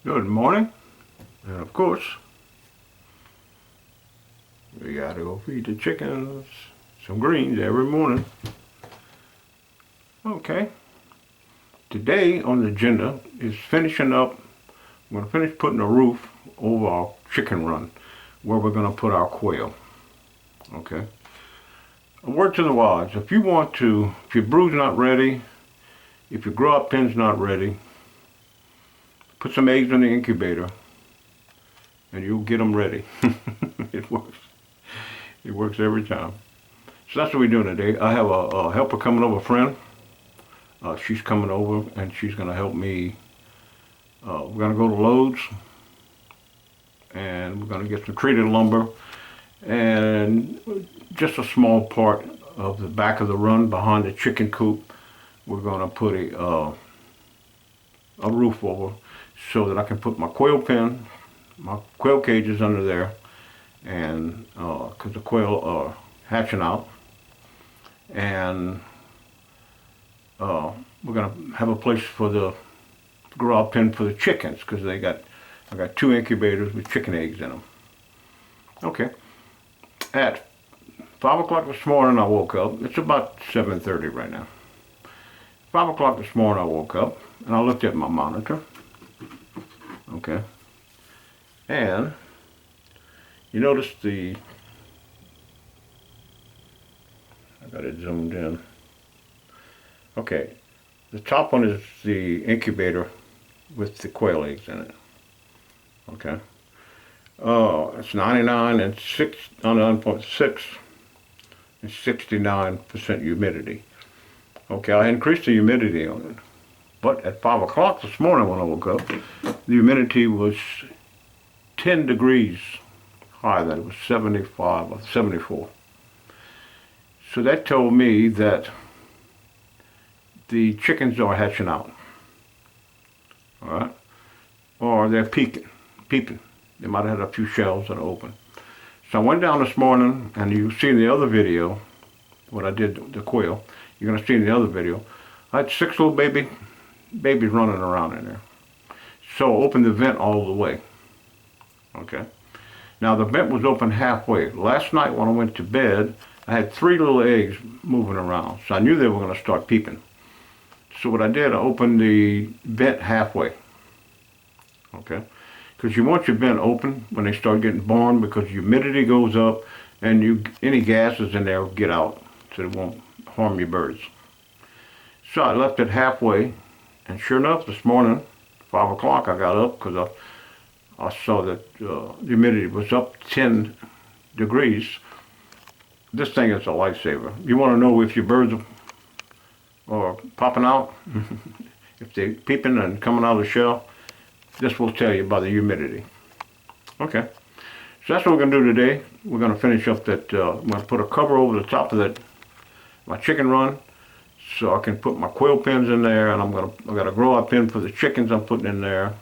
Good morning. And of course, we gotta go feed the chickens some greens every morning. Okay. Today on the agenda is finishing up. I'm gonna finish putting a roof over our chicken run where we're gonna put our quail. Okay. A word to the wise. If your brood's not ready, if your grow up pen's not ready, put some eggs in the incubator and you'll get them ready. It works. It works every time. So that's what we're doing today. I have a helper coming over, a friend. She's coming over and she's going to help me. We're going to go to Lowe's and we're going to get some treated lumber and just a small part of the back of the run behind the chicken coop. We're going to put a roof over so that I can put my quail pen, my quail cages under there, and because the quail are hatching out, and we're gonna have a place for the grow out pen for the chickens because I got two incubators with chicken eggs in them. Okay. At 5 o'clock this morning I woke up. It's about 7:30 right now. 5 o'clock this morning I woke up and I looked at my monitor. Okay. And you notice I got it zoomed in. Okay, the top one is the incubator with the quail eggs in it. Okay. It's 99.6 and 69% humidity. Okay, I increased the humidity on it. But at 5 o'clock this morning when I woke up, the humidity was 10 degrees higher than it was 75 or 74. So that told me that the chickens are hatching out, all right? Or they're peeping. They might have had a few shells that are open. So I went down this morning, and you see in the other video, what I did, the quail, you're gonna see in the other video, I had 6 little babies running around in there. So I opened the vent all the way, okay? Now the vent was open halfway. Last night when I went to bed, I had 3 little eggs moving around, so I knew they were gonna start peeping. So what I did, I opened the vent halfway, okay? Because you want your vent open when they start getting born because humidity goes up and any gases in there will get out so it won't harm your birds. So I left it halfway, and sure enough, this morning, 5 o'clock, I got up because I saw that the humidity was up 10 degrees. This thing is a lifesaver. You want to know if your birds are popping out, if they're peeping and coming out of the shell, this will tell you by the humidity. Okay, so that's what we're going to do today. We're going to finish up that, I'm going to put a cover over the top of my chicken run so I can put my quail pens in there, and I've got a grow out pen for the chickens I'm putting in there,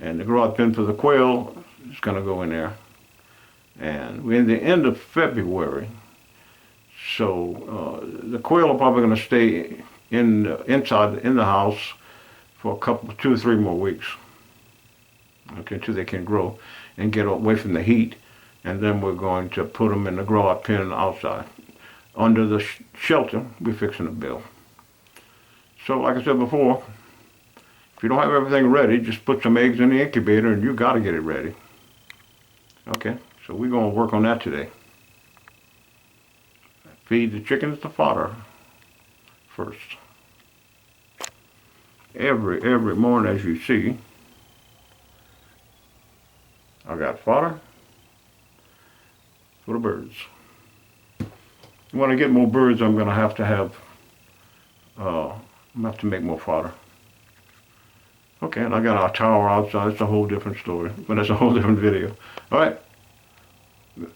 and the grow out pen for the quail is going to go in there. And we're in the end of February, so the quail are probably going to stay inside in the house for 2 or 3 more weeks. Okay, until they can grow and get away from the heat, and then we're going to put them in the grow out pen outside under the shelter we're fixing to build. So like I said before, if you don't have everything ready, just put some eggs in the incubator and you got to get it ready. Okay, so we're going to work on that today. Feed the chickens the fodder first. Every morning, as you see, I got fodder for the birds. When I get more birds, I'm going to have to make more fodder. Okay, and I got our tower outside. It's a whole different story, but it's a whole different video. All right,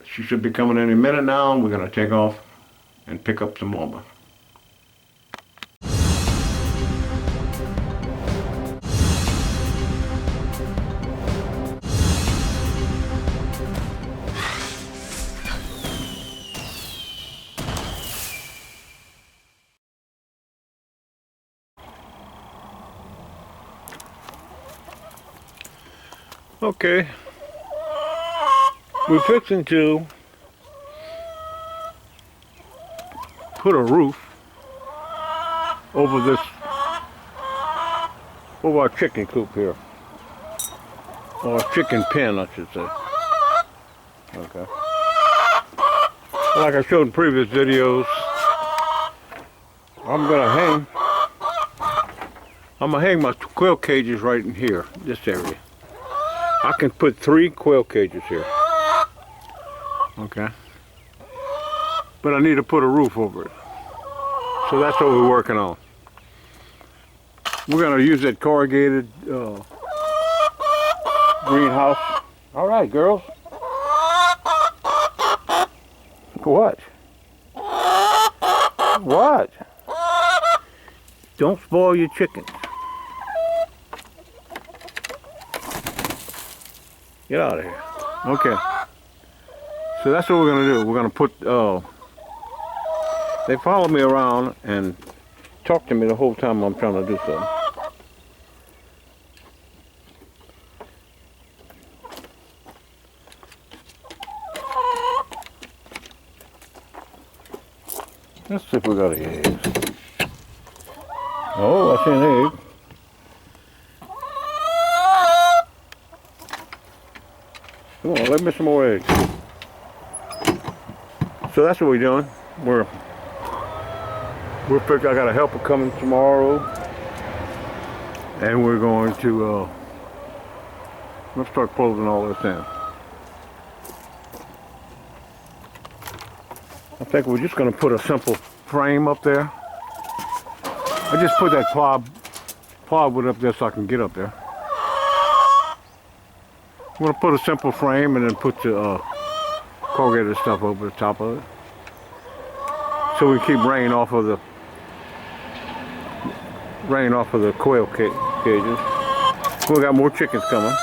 she should be coming any minute now, and we're going to take off and pick up some lumber. Okay, we're fixing to put a roof over our chicken coop here, or chicken pen, I should say. Okay. Like I showed in previous videos, I'm gonna hang my quail cages right in here, this area. I can put 3 quail cages here. Okay. But I need to put a roof over it. So that's what we're working on. We're gonna use that corrugated greenhouse. All right, girls. What? What? Don't spoil your chickens. Get out of here. Okay. So that's what we're gonna do. We're gonna put, they follow me around and talk to me the whole time I'm trying to do something. Let's see if we got any eggs. Oh, I see an egg. Come on, let me some more eggs. So that's what we're doing. We're figuring, I got a helper coming tomorrow, and we're going to let's start closing all this in. I think we're just going to put a simple frame up there. I just put that plywood up there so I can get up there. I'm going to put a simple frame and then put the corrugated stuff over the top of it, so we keep rain off of the quail cages. We got more chickens coming.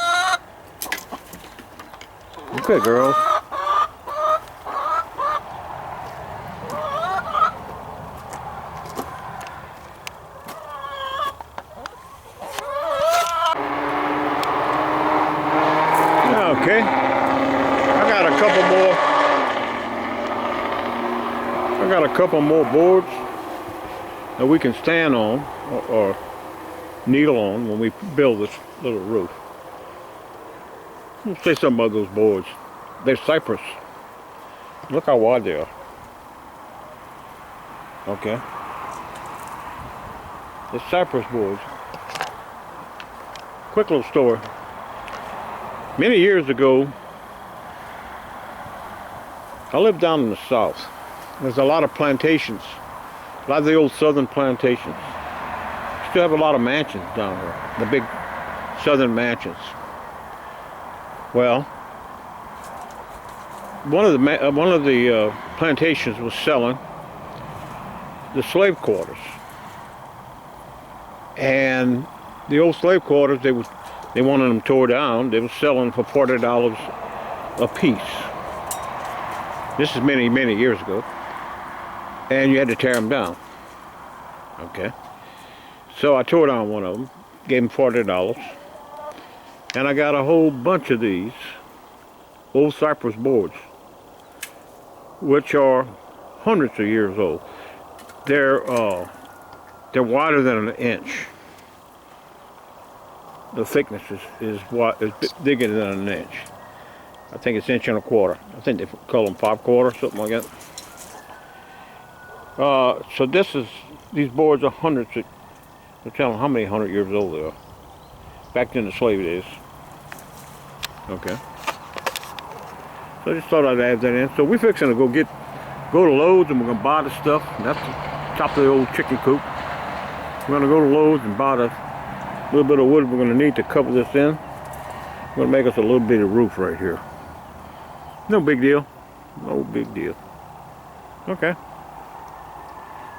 Okay, girls. Okay, I got a couple more boards that we can stand on or kneel on when we build this little roof. Let's say something about those boards. They're cypress. Look how wide they are. Okay. They're cypress boards. Quick little story. Many years ago, I lived down in the south. There's a lot of plantations, a lot of the old southern plantations. Still have a lot of mansions down here, the big southern mansions. Well, one of the plantations was selling the slave quarters, and the old slave quarters, they wanted them tore down. They were selling for $40 a piece. This is many, many years ago. And you had to tear them down. Okay. So I tore down one of them, gave them $40. And I got a whole bunch of these old cypress boards, which are hundreds of years old. They're wider than an inch. The thickness is bigger than an inch. I think it's 1.25 inches. I think they call them 5/4, something like that. So these boards are hundreds of, they're telling how many 100 years old they are. Back in the slave days. Okay. So I just thought I'd add that in. So we're fixing to go to Lowe's, and we're gonna buy the stuff. And that's the top of the old chicken coop. We're gonna go to Lowe's and buy the little bit of wood we're going to need to cover this in. We're going to make us a little bitty roof right here. No big deal. No big deal. Okay.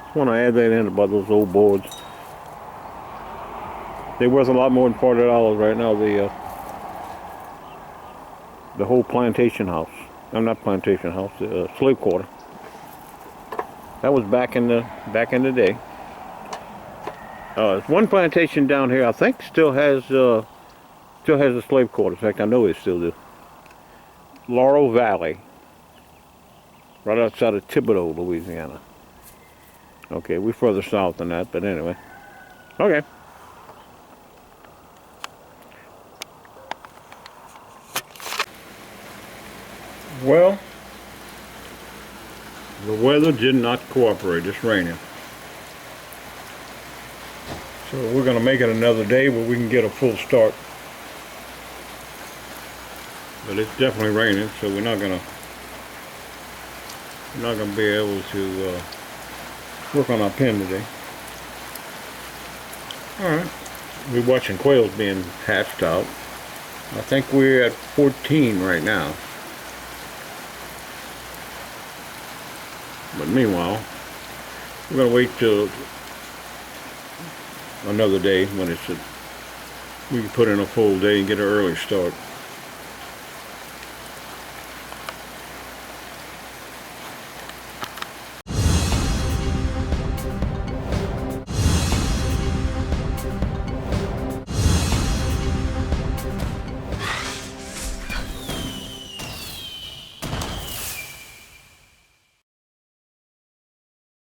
Just want to add that in about those old boards. They're worth a lot more than $40 right now. The whole plantation house. I'm not plantation house. The slave quarter. That was back in the day. There's one plantation down here, I think, still has Still has the slave quarters. In fact, I know it still do. Laurel Valley. Right outside of Thibodaux, Louisiana. Okay, we're further south than that, but anyway. Okay. Well, the weather did not cooperate. It's raining. So we're going to make it another day where we can get a full start. But it's definitely raining, so we're not going to be able to work on our pen today. Alright. We're watching quails being hatched out. I think we're at 14 right now. But meanwhile, we're going to wait till another day when we can put in a full day and get an early start.